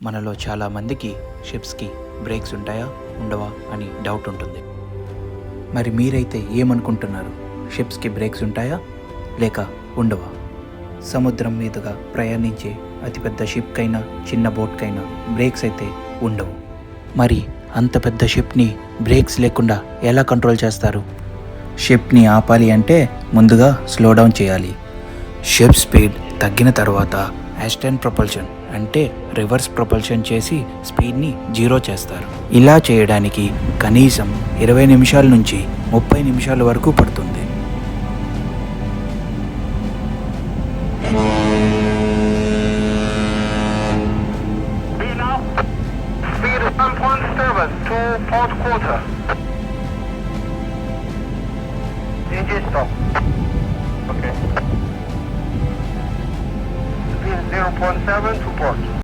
మనలో చాలామందికి షిప్స్కి బ్రేక్స్ ఉంటాయా ఉండవా అని డౌట్ ఉంటుంది. మరి మీరైతే ఏమనుకుంటున్నారు? షిప్స్కి బ్రేక్స్ ఉంటాయా లేక ఉండవా? సముద్రం మీదుగా ప్రయాణించే అతిపెద్ద షిప్కైనా చిన్న బోట్కైనా బ్రేక్స్ అయితే ఉండవు. మరి అంత పెద్ద షిప్ని బ్రేక్స్ లేకుండా ఎలా కంట్రోల్ చేస్తారు? షిప్ని ఆపాలి అంటే ముందుగా స్లో డౌన్ చేయాలి. షిప్ స్పీడ్ తగ్గిన తర్వాత యాస్టన్ ప్రొపల్షన్ అంటే రివర్స్ ప్రొపల్షన్ చేసి స్పీడ్ని జీరో చేస్తారు. ఇలా చేయడానికి కనీసం 20 నిమిషాల నుంచి 30 నిమిషాల వరకు పడుతుంది. Engine stop. Okay. Speed 0.7 to port.